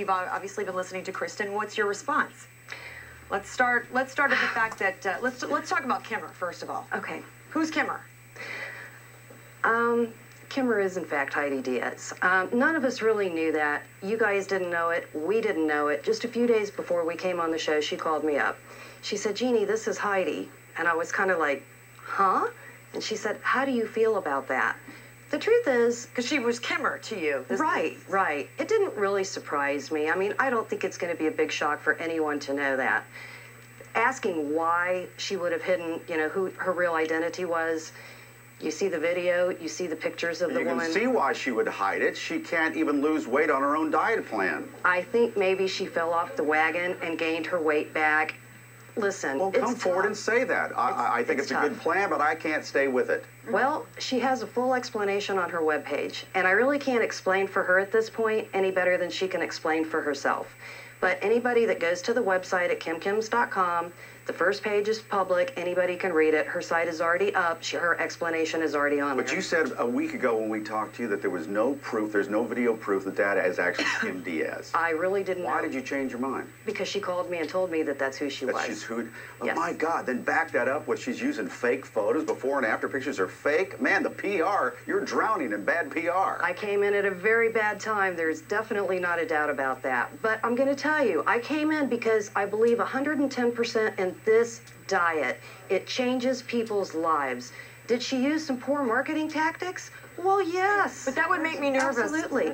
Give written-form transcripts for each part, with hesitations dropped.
You've obviously been listening to Christin. What's your response? Let's start at the fact that let's talk about Kimmer first of all. Okay. Who's Kimmer? Kimmer is in fact Heidi Diaz. None of us really knew that. You guys didn't know it. We didn't know it. Just a few days before we came on the show, she called me up. She said, "Jeannie, this is Heidi." And I was kind of like, huh? And she said, "How do you feel about that?" The truth is... Because she was Kimmer to you. Right. It didn't really surprise me. I mean, I don't think it's going to be a big shock for anyone to know that. Asking why she would have hidden, you know, who her real identity was, you see the video, you see the pictures of the woman. You can see why she would hide it. She can't even lose weight on her own diet plan. I think maybe she fell off the wagon and gained her weight back. Listen, well, come forward and say that. I think it's a good plan, but I can't stay with it. Well, she has a full explanation on her webpage, and I really can't explain for her at this point any better than she can explain for herself. But anybody that goes to the website at kimkins.com, the first page is public. Anybody can read it. Her site is already up. Her explanation is already on there. But you said a week ago when we talked to you that there was no proof, there's no video proof that that is actually Kim Diaz. I really didn't know. Why did you change your mind? Because she called me and told me that that's who she was. She's who? Oh, yes. My God. Then back that up with she's using fake photos. Before and after pictures are fake. Man, the PR, you're drowning in bad PR. I came in at a very bad time. There's definitely not a doubt about that. But I'm going to tell you, I came in because I believe 110% in this diet. It changes people's lives. Did she use some poor marketing tactics? Well, yes. But that would make me nervous. Absolutely.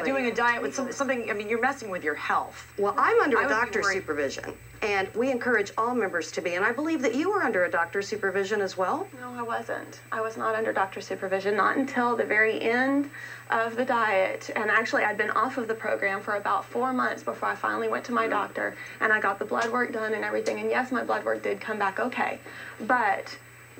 Doing a diet with something, I mean, you're messing with your health. Well, I'm under a doctor's supervision, and we encourage all members to be, and I believe that you were under a doctor's supervision as well. No, I wasn't. I was not under doctor's supervision, not until the very end of the diet. And actually, I'd been off of the program for about 4 months before I finally went to my doctor, and I got the blood work done and everything. And yes, my blood work did come back okay. But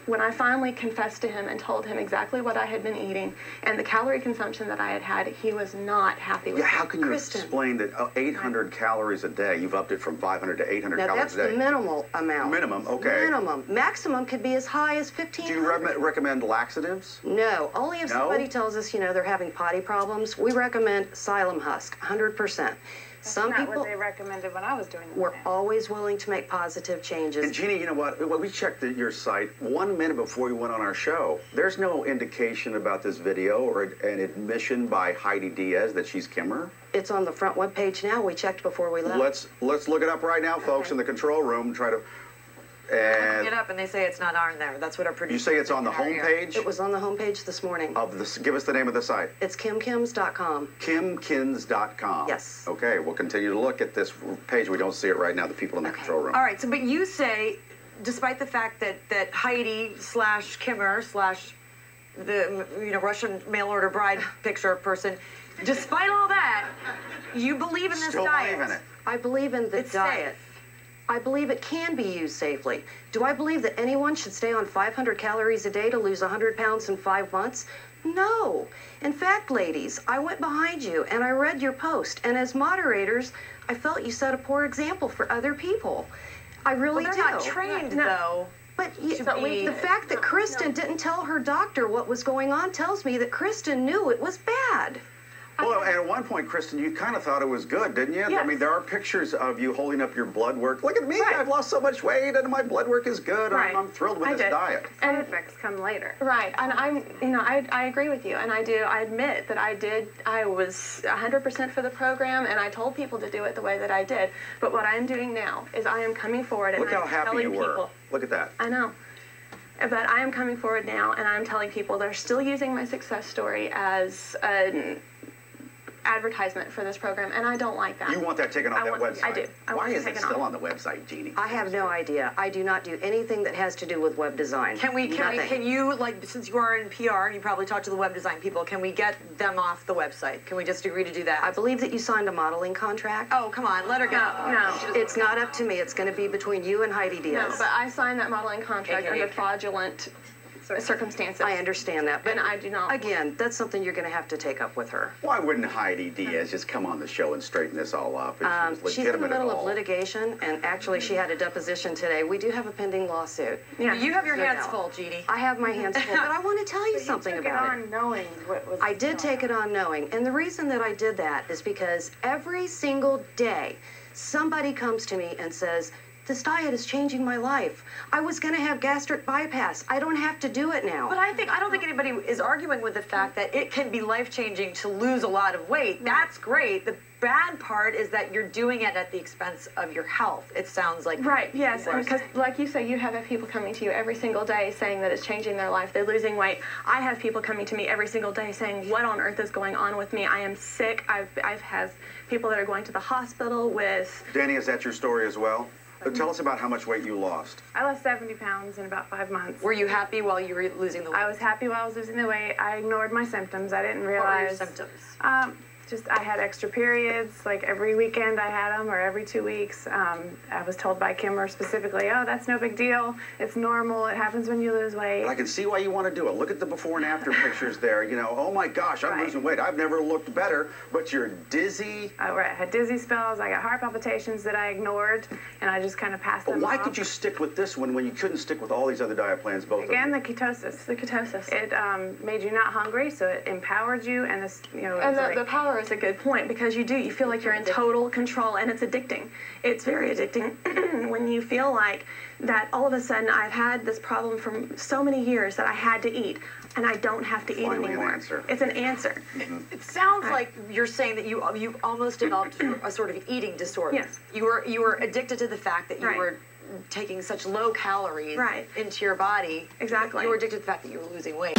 when I finally confessed to him and told him exactly what I had been eating and the calorie consumption that I had had, he was not happy with me. Yeah, how can you explain that 800 calories a day, you've upped it from 500 to 800 now, calories a day? That's the minimal amount. Minimum, okay. Minimum. Maximum could be as high as 1,500. Do you recommend laxatives? No, only if somebody tells us, you know, they're having potty problems. We recommend psyllium husk, 100%. Some people, what they recommended when I was doing it. We're always willing to make positive changes. And Jeannie, you know what? When we checked your site 1 minute before you went on our show, there's no indication about this video or an admission by Heidi Diaz that she's Kimmer. It's on the front webpage now. We checked before we left. Let's look it up right now, folks, in the control room. Try to. I'm looking it up, and they say it's not on there. That's what our producer. You say it's on the homepage? It was on the homepage this morning. Of this, give us the name of the site. It's kimkins.com. Kimkins.com. Yes. Okay, we'll continue to look at this page. We don't see it right now. The people in the control room. All right. So, but you say, despite the fact that Heidi / Kimmer / the Russian mail order bride picture person, despite all that, you believe in this Still diet. believe in it. I believe in the diet. Safe. I believe it can be used safely. Do I believe that anyone should stay on 500 calories a day to lose 100 pounds in 5 months? No. In fact, ladies, I went behind you and I read your post, and as moderators, I felt you set a poor example for other people. I really do. They're not trained, though. But the fact that Christin didn't tell her doctor what was going on tells me that Christin knew it was bad. Well, and at one point, Christin, you kind of thought it was good, didn't you? Yes. I mean, there are pictures of you holding up your blood work. Look at me, I've lost so much weight, and my blood work is good. Right. I'm thrilled with this diet. Side effects come later. Right, and I agree with you, and I admit that I was 100% for the program, and I told people to do it the way that I did. But what I am doing now is I am coming forward and Look how I'm happy telling you were. people. Look at that. I know. But I am coming forward now, and I'm telling people they're still using my success story as an advertisement for this program, and I don't like that. You want that taken off that website? I do. Why is it still on the website, Jeannie? I have no idea. I do not do anything that has to do with web design. Can you, like, since you are in PR and you probably talk to the web design people, can we get them off the website? Can we just agree to do that? I believe that you signed a modeling contract. Oh, come on, let her go. No. It's not up to me. It's going to be between you and Heidi Diaz. No, but I signed that modeling contract under fraudulent circumstances. I understand that, but And I do not. Again, that's something you're going to have to take up with her. Why wouldn't Heidi Diaz just come on the show and straighten this all up? If she was She's in the legitimate middle at of all? litigation, and actually she had a deposition today. We do have a pending lawsuit. Yeah. You have your No, hands no. full, Jeannie. I have my hands full, but I want to tell you But something you took about it on knowing what was I did going take it on knowing, and the reason that I did that is because every single day somebody comes to me and says, this diet is changing my life. I was going to have gastric bypass. I don't have to do it now. But I don't think anybody is arguing with the fact that it can be life-changing to lose a lot of weight. That's great. The bad part is that you're doing it at the expense of your health. It sounds like Right, yes, you are because saying. like you say, you have people coming to you every single day saying that it's changing their life, they're losing weight. I have people coming to me every single day saying, what on earth is going on with me? I am sick. I've had people that are going to the hospital with... Deni, is that your story as well? Tell us about how much weight you lost. I lost 70 pounds in about 5 months. Were you happy while you were losing the weight? I was happy while I was losing the weight. I ignored my symptoms. I didn't realize. What were your symptoms? Just I had extra periods, like every weekend I had them, or every 2 weeks. I was told by Kimmer specifically, oh, that's no big deal. It's normal. It happens when you lose weight. But I can see why you want to do it. Look at the before and after pictures there. You know, oh my gosh, I'm Right. losing weight. I've never looked better, but you're dizzy. I had dizzy spells. I got heart palpitations that I ignored, and I just kind of passed But them why off. could you stick with this one when you couldn't stick with all these other diet plans, both Again, of the ketosis. The ketosis. It made you not hungry, so it empowered you, and this, you know, And it's like, the power is a good point because you feel like you're in total control, and it's addicting. It's very addicting when you feel like that all of a sudden I've had this problem for so many years that I had to eat, and I don't have to eat Finally an anymore. answer. It's an answer. It sounds Right. like you're saying that you almost developed a sort of eating disorder. Yes. You were addicted to the fact that you Right. were taking such low calories Right. into your body. Exactly. You were addicted to the fact that you were losing weight.